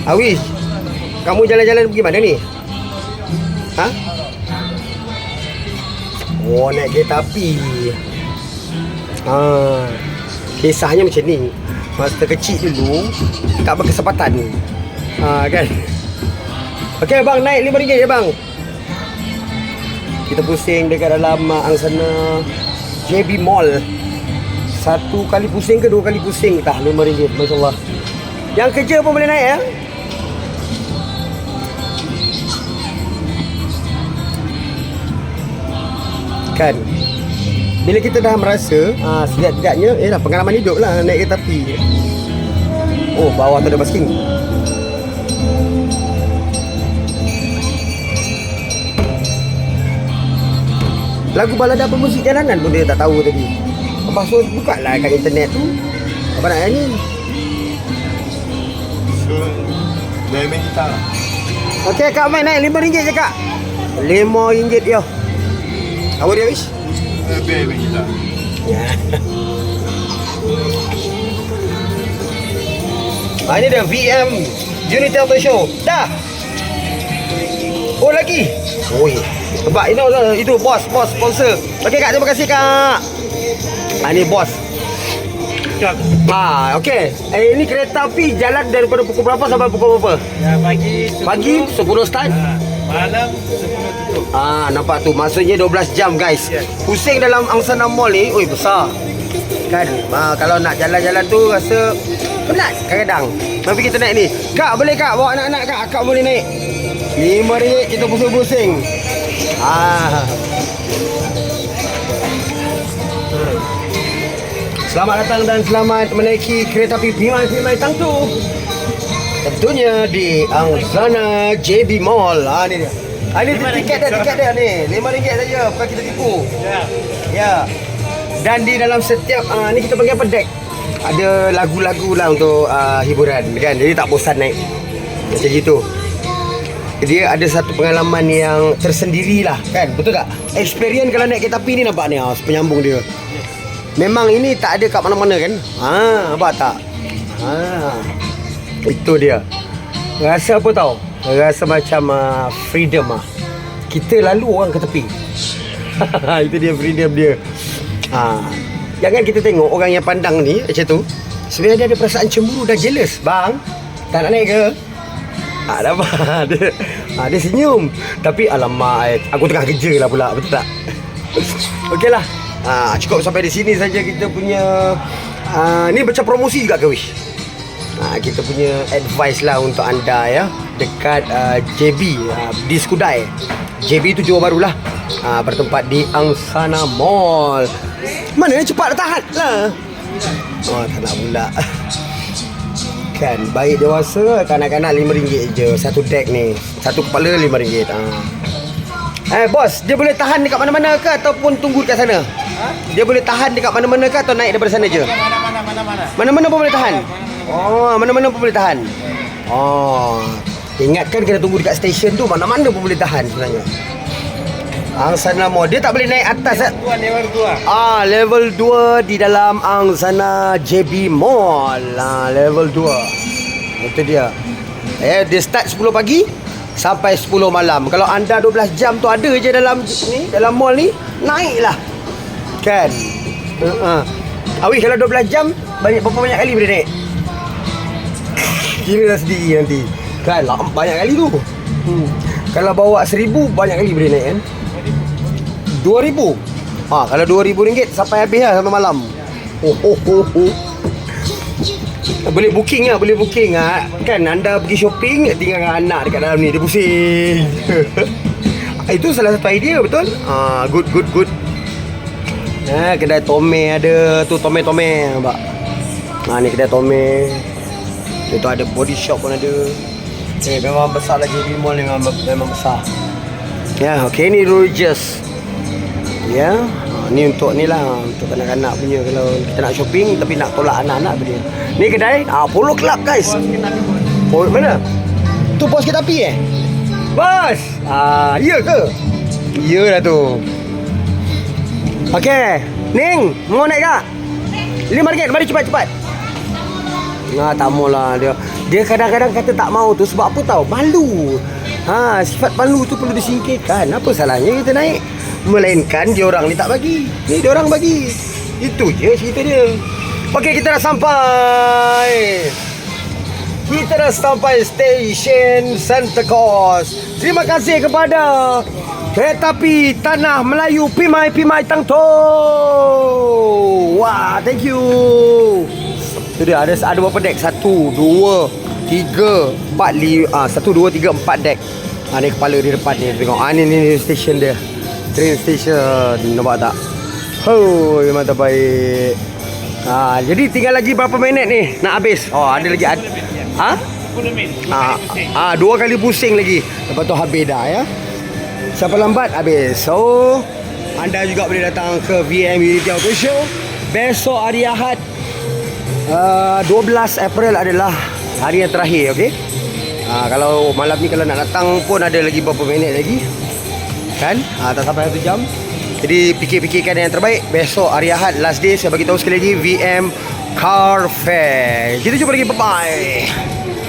Awi, kamu jalan-jalan pergi mana ni? Ha? Oh, naik kereta api. Kisahnya macam ni. Masa kecil dulu, tak berkesempatan. Kan? Okey bang, naik RM5 je bang. Kita pusing dekat dalam angsana JB Mall. Satu kali pusing ke dua kali pusing tak RM5, masya-Allah. Yang kerja pun boleh naik ya. Kan? Bila kita dah merasa setidak-tidaknya pengalaman hidup lah naik kereta api. Oh, bawah tu ada basking. Lagu balada pemusik jalanan pun dia tak tahu tadi. Lepas tu buka lah kat internet tu. Apa nak nyanyi? So, dah main gitar lah. Okey kak, main naik RM5 je kak. RM5 dia. Apa dia wish? Biar main gitar. Ya. Ini dia VM Unity Auto Show. Dah. Oh lagi. Oi. Sebab itu bos sponsor. Okey kak, terima kasih kak. Ini bos. Okey. Ini kereta api jalan daripada pukul berapa sampai pukul berapa? Ya, pagi 10 start. malam 10 tutup. Nampak tu. Maksudnya 12 jam guys. Yes. Pusing dalam angsana mall ni, oi besar. Kan? Kalau nak jalan-jalan tu rasa penat kadang-kadang. Tapi kita naik ni. Kak, boleh kak bawa anak-anak kak? Kak boleh naik. RM5 kita pusing-pusing. Selamat datang dan selamat menaiki kereta api Pimai Tangtu. Tentunya di angsana JB Mall. Ni dia. Ini tiket dia ni. RM5 saja, bukan kita tipu. Ya. Dan di dalam setiap ni kita panggil apa, deck. Ada lagu-lagu lah untuk hiburan kan. Jadi tak bosan naik. Macam gitu. Dia ada satu pengalaman yang tersendiri lah kan. Betul tak? Experience kalau naik kereta api ni nampak ni penyambung dia. Memang ini tak ada kat mana-mana kan. Nampak tak? Itu dia. Rasa apa tau? Rasa macam freedom . Kita lalu orang ke tepi. Itu dia freedom dia. Jangan kita tengok orang yang pandang ni macam tu, sebenarnya dia ada perasaan cemburu dan jealous. Bang, tak nak naik ke? Tak apa. Dia senyum. Tapi alamak, aku tengah kerja lah pula. Betul tak? Okeylah. Cukup sampai di sini saja kita punya ni macam promosi juga ke Wish. Kita punya advice lah untuk anda ya, dekat JB di Skudai. JB tu jual barulah. Bertempat di Angsana Mall. Mana cepat tahan lah. Tak nak pula. Kan baik dewasa, kanak-kanak RM5 je satu deck ni. Satu kepala RM5. Bos, dia boleh tahan dekat mana-mana ke ataupun tunggu dekat sana? Dia boleh tahan dekat mana-mana ke atau naik daripada sana je? Mana-mana pun boleh tahan. Mana-mana pun boleh tahan. Ingatkan kena tunggu dekat stesen tu, mana-mana pun boleh tahan sebenarnya. Angsana Mall, dia tak boleh naik atas. Level 2. Level 2 di dalam Angsana JB Mall. Level 2. Itu dia. Dia start 10 pagi sampai 10 malam. Kalau anda 12 jam tu ada je dalam ni, dalam mall ni, naiklah. Kan? Awi kalau 12 jam berapa banyak kali boleh naik? Kira dah sendiri nanti. Kan banyak kali tu. Kalau bawa 1000 banyak kali boleh naik kan? 2000. Kalau RM2,000 sampai habis lah sampai malam. Boleh booking lah, boleh booking lah. Kan anda pergi shopping, tinggalkan anak dekat dalam ni, dia pusing. Itu salah satu idea, betul? Good. Kedai Tome ada tu, Tome nampak. Ni kedai Tome. Itu ada body shop pun ada. Memang besar lah JB Mall ni, memang besar. Ya, okey, ni Rogers. Ya, ni untuk ni lah, untuk kanak-kanak punya kalau kita nak shopping tapi nak tolak anak-anak tu dia. Ni kedai Polo Club guys. Mana? Tu bos kereta api Bos. Ya ke? Ya lah tu. Okey, Ning, mau naik tak? RM5, mari cepat-cepat. Tak maulah dia. Dia kadang-kadang kata tak mau tu sebab apa tahu? Malu. Sifat malu tu perlu disingkirkan. Apa salahnya kita naik? Melainkan dia orang ni tak bagi. Ni dia orang bagi. Itu je cerita dia. Okey, kita dah sampai. Kita dah sampai stesen Santa Claus. Terima kasih kepada kereta api Tanah Melayu Pimai Tang To. Wah, thank you. Tu dia ada berapa dek? 1 2 3 4 1 2 3 4 dek. Ni kepala di depan ni tengok. Ni stesen dia. Train station. Nampak tak? Mantap baik. Jadi tinggal lagi berapa minit ni nak habis? Ada lagi 10 minit. 2 kali pusing lagi. Lepas tu habis dah ya. Siapa lambat habis. So anda juga boleh datang ke VM Unity Auto Show. Besok hari Ahad 12 April adalah hari yang terakhir, okey? Kalau malam ni kalau nak datang pun ada lagi berapa minit lagi. Kan? Tak sampai 1 jam. Jadi fikir-fikirkan yang terbaik. Besok hari Ahad last day, saya bagi tahu sekali lagi VM Car Fair. Kita jumpa lagi, bye bye.